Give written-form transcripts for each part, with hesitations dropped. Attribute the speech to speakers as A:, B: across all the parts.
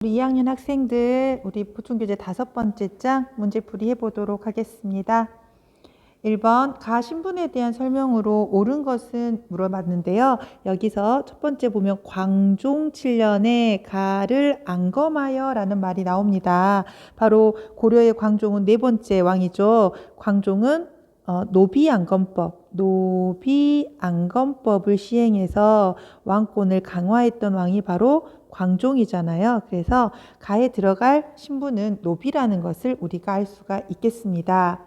A: 우리 2학년 학생들, 우리 보충교재 5번째 장 문제풀이 해보도록 하겠습니다. 1번 가 신분에 대한 설명으로 옳은 것은 물어봤는데요. 여기서 첫 번째 보면 광종 7년에 가를 안검하여 라는 말이 나옵니다. 바로 고려의 광종은 네 번째 왕이죠. 광종은 노비안검법을 시행해서 왕권을 강화했던 왕이 바로 광종이잖아요. 그래서 가에 들어갈 신분은 노비라는 것을 우리가 알 수가 있겠습니다.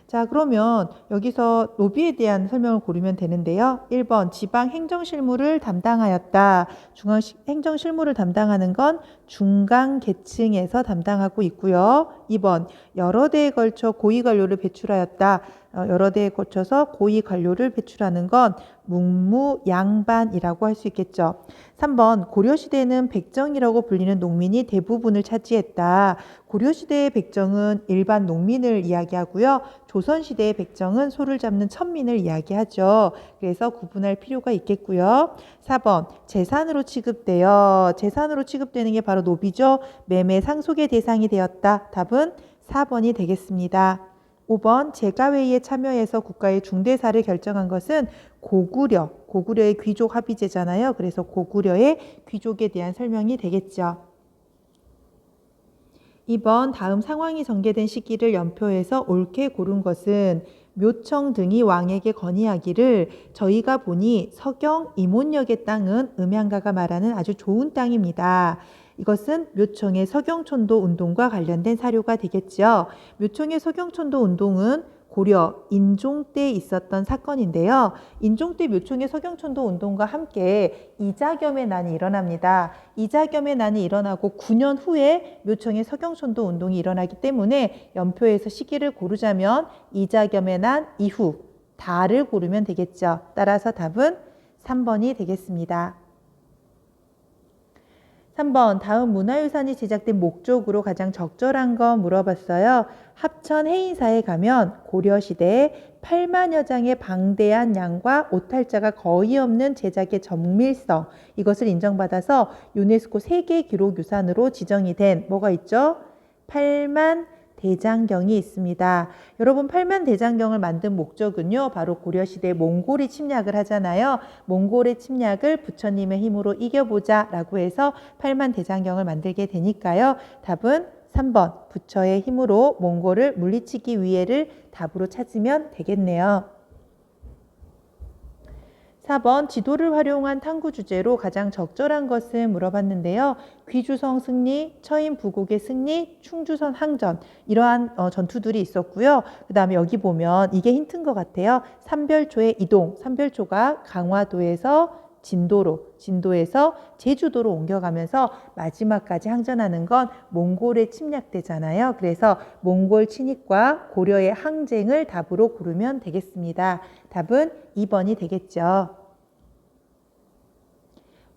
A: 자, 그러면 여기서 노비에 대한 설명을 고르면 되는데요. 1번 지방행정실무를 담당하였다. 중앙행정실무를 담당하는 건 중간계층에서 담당하고 있고요. 2번 여러 대에 걸쳐 고위관료를 배출하였다. 여러 대에 걸쳐서 고위관료를 배출하는 건 묵무양반이라고 할 수 있겠죠. 3번 고려시대에는 백정이라고 불리는 농민이 대부분을 차지했다. 고려시대의 백정은 일반 농민을 이야기하고요. 조선시대의 백정은 소를 잡는 천민을 이야기하죠. 그래서 구분할 필요가 있겠고요. 4번 재산으로 취급되는 게 바로 노비죠. 매매 상속의 대상이 되었다. 답은 4번이 되겠습니다. 5번 제가회의에 참여해서 국가의 중대사를 결정한 것은 고구려의 귀족 합의제잖아요. 그래서 고구려의 귀족에 대한 설명이 되겠죠. 2번 다음 상황이 전개된 시기를 연표해서 옳게 고른 것은 묘청 등이 왕에게 건의하기를 저희가 보니 서경 이몬역의 땅은 음향가가 말하는 아주 좋은 땅입니다. 이것은 묘청의 서경촌도 운동과 관련된 사료가 되겠죠. 묘청의 서경촌도 운동은 고려 인종 때 있었던 사건인데요. 인종 때 묘청의 서경촌도 운동과 함께 이자겸의 난이 일어납니다. 이자겸의 난이 일어나고 9년 후에 묘청의 서경촌도 운동이 일어나기 때문에 연표에서 시기를 고르자면 이자겸의 난 이후 다를 고르면 되겠죠. 따라서 답은 3번이 되겠습니다. 3번 다음 문화유산이 제작된 목적으로 가장 적절한 건 물어봤어요. 합천 해인사에 가면 고려시대에 8만여 장의 방대한 양과 오탈자가 거의 없는 제작의 정밀성, 이것을 인정받아서 유네스코 세계기록유산으로 지정이 된 뭐가 있죠? 8만 대장경이 있습니다. 여러분 8만 대장경을 만든 목적은요. 바로 고려시대 몽골이 침략을 하잖아요. 몽골의 침략을 부처님의 힘으로 이겨보자 라고 해서 8만 대장경을 만들게 되니까요. 답은 3번 부처의 힘으로 몽골을 물리치기 위해를 답으로 찾으면 되겠네요. 4번 지도를 활용한 탐구 주제로 가장 적절한 것은 물어봤는데요. 귀주성 승리, 처인 부곡의 승리, 충주선 항전 이러한 전투들이 있었고요. 그 다음에 여기 보면 이게 힌트인 것 같아요. 삼별초의 이동, 삼별초가 강화도에서 진도에서 제주도로 옮겨가면서 마지막까지 항전하는 건 몽골에 침략되잖아요. 그래서 몽골 침입과 고려의 항쟁을 답으로 고르면 되겠습니다. 답은 2번이 되겠죠.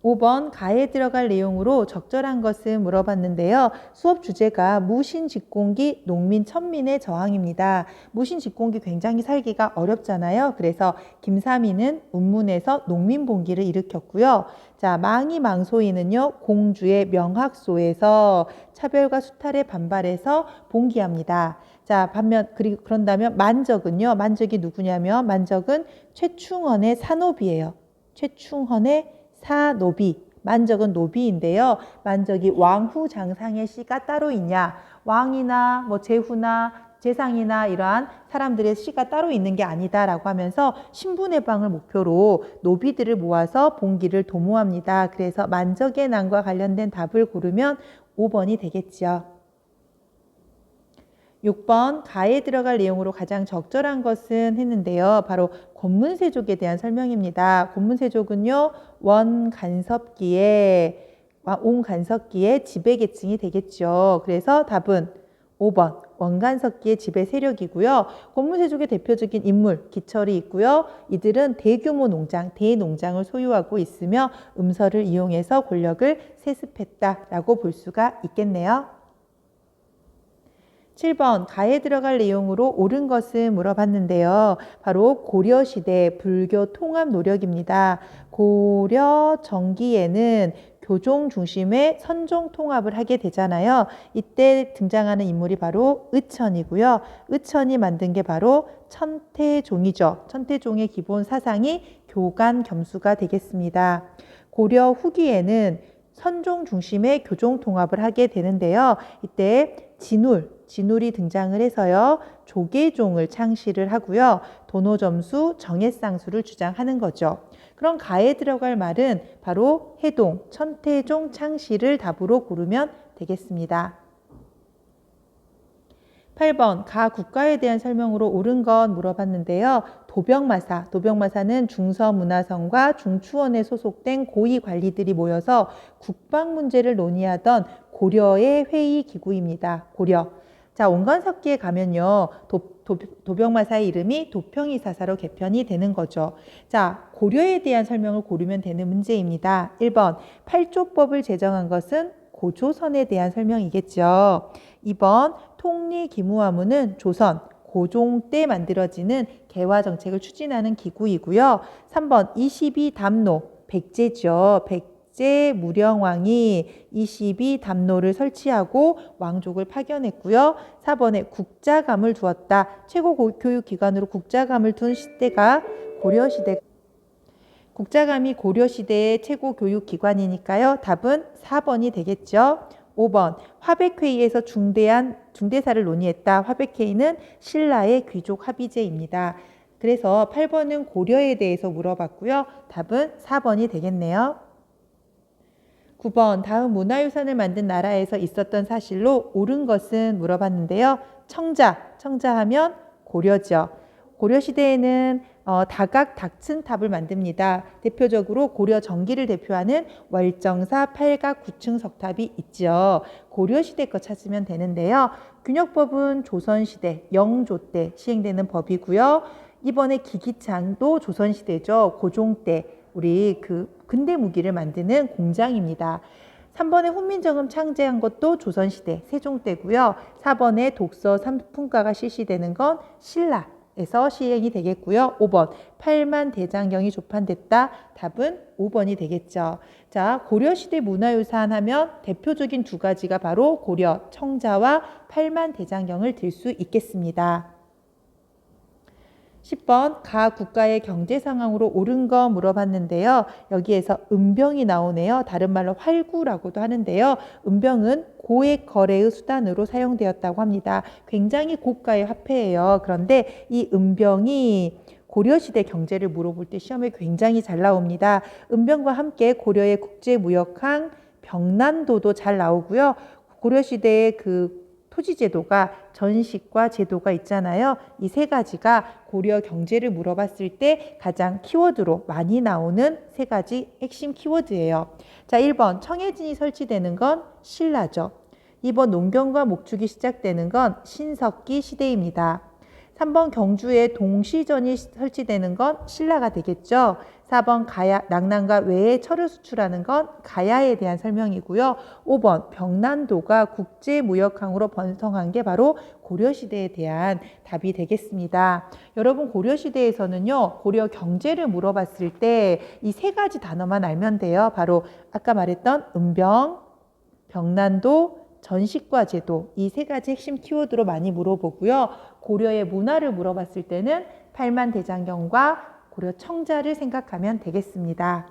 A: 5번 가에 들어갈 내용으로 적절한 것은 물어봤는데요. 수업 주제가 무신직공기 농민 천민의 저항입니다. 무신직공기 굉장히 살기가 어렵잖아요. 그래서 김삼이는 운문에서 농민봉기를 일으켰고요. 자, 망이망소이는요. 공주의 명학소에서 차별과 수탈에 반발해서 봉기합니다. 자, 그런다면 만적은요. 만적이 누구냐면 만적은 최충헌의 사노비예요. 최충헌의 사노비, 만적은 노비인데요. 만적이 왕후 장상의 씨가 따로 있냐? 왕이나 제후나 재상이나 이러한 사람들의 씨가 따로 있는 게 아니다라고 하면서 신분해방을 목표로 노비들을 모아서 봉기를 도모합니다. 그래서 만적의 난과 관련된 답을 고르면 5번이 되겠죠. 6번 가에 들어갈 내용으로 가장 적절한 것은 했는데요. 바로 권문세족에 대한 설명입니다. 권문세족은요. 온간섭기의 지배계층이 되겠죠. 그래서 답은 5번 원간섭기의 지배 세력이고요. 권문세족의 대표적인 인물 기철이 있고요. 이들은 대규모 대농장을 소유하고 있으며 음서를 이용해서 권력을 세습했다라고 볼 수가 있겠네요. 7번 가에 들어갈 내용으로 옳은 것은 물어봤는데요. 바로 고려시대 불교 통합 노력입니다. 고려 정기에는 교종 중심의 선종 통합을 하게 되잖아요. 이때 등장하는 인물이 바로 의천이고요. 의천이 만든 게 바로 천태종이죠. 천태종의 기본 사상이 교간 겸수가 되겠습니다. 고려 후기에는 선종 중심의 교종 통합을 하게 되는데요. 이때 진울이 등장을 해서요. 조계종을 창시를 하고요. 도노점수, 정해쌍수를 주장하는 거죠. 그럼 가에 들어갈 말은 바로 해동, 천태종 창시를 답으로 고르면 되겠습니다. 8번 가 국가에 대한 설명으로 옳은 건 물어봤는데요. 도병마사는 중서문화성과 중추원에 소속된 고위 관리들이 모여서 국방 문제를 논의하던 고려의 회의 기구입니다. 고려. 자, 온건석기에 가면요. 도병마사의 이름이 도평이사사로 개편이 되는 거죠. 자, 고려에 대한 설명을 고르면 되는 문제입니다. 1번 팔조법을 제정한 것은 고조선에 대한 설명이겠죠. 2번 통리기무화무는 조선, 고종 때 만들어지는 개화 정책을 추진하는 기구이고요. 3번 22담로, 백제죠. 백제 무령왕이 22담로를 설치하고 왕족을 파견했고요. 4번에 국자감을 두었다. 최고 교육기관으로 국자감을 둔 시대가 고려시대. 국자감이 고려시대의 최고 교육기관이니까요. 답은 4번이 되겠죠. 5번 화백회의에서 중대사를 논의했다. 화백회의는 신라의 귀족 합의제입니다. 그래서 8번은 고려에 대해서 물어봤고요. 답은 4번이 되겠네요. 9번 다음 문화유산을 만든 나라에서 있었던 사실로 옳은 것은 물어봤는데요. 청자하면 고려죠. 고려시대에는 다각 닥층탑을 만듭니다. 대표적으로 고려 정기를 대표하는 월정사 8각 9층 석탑이 있죠. 고려시대 거 찾으면 되는데요. 균역법은 조선시대, 영조 때 시행되는 법이고요. 이번에 기기창도 조선시대죠. 고종 때 우리 근대 무기를 만드는 공장입니다. 3번에 훈민정음 창제한 것도 조선시대, 세종 때고요. 4번에 독서 3품가가 실시되는 건 신라에서 시행이 되겠고요. 5번 8만 대장경이 조판됐다. 답은 5번이 되겠죠. 자, 고려시대 문화유산 하면 대표적인 두 가지가 바로 고려 청자와 8만 대장경을 들 수 있겠습니다. 10번 가 국가의 경제 상황으로 옳은 거 물어봤는데요. 여기에서 은병이 나오네요. 다른 말로 활구라고도 하는데요. 은병은 고액 거래의 수단으로 사용되었다고 합니다. 굉장히 고가의 화폐예요. 그런데 이 은병이 고려시대 경제를 물어볼 때 시험에 굉장히 잘 나옵니다. 은병과 함께 고려의 국제무역항 병난도도 잘 나오고요. 고려시대의 토지제도가 전식과 제도가 있잖아요. 이 세 가지가 고려 경제를 물어봤을 때 가장 키워드로 많이 나오는 세 가지 핵심 키워드예요. 자, 1번 청해진이 설치되는 건 신라죠. 2번 농경과 목축이 시작되는 건 신석기 시대입니다. 3번 경주에 동시전이 설치되는 건 신라가 되겠죠. 4번 낙랑과 외에 철을 수출하는 건 가야에 대한 설명이고요. 5번 병난도가 국제무역항으로 번성한 게 바로 고려시대에 대한 답이 되겠습니다. 여러분 고려시대에서는요. 고려 경제를 물어봤을 때 이 세 가지 단어만 알면 돼요. 바로 아까 말했던 은병, 병난도, 전식과 제도 이 세 가지 핵심 키워드로 많이 물어보고요. 고려의 문화를 물어봤을 때는 8만 대장경과 고려 청자를 생각하면 되겠습니다.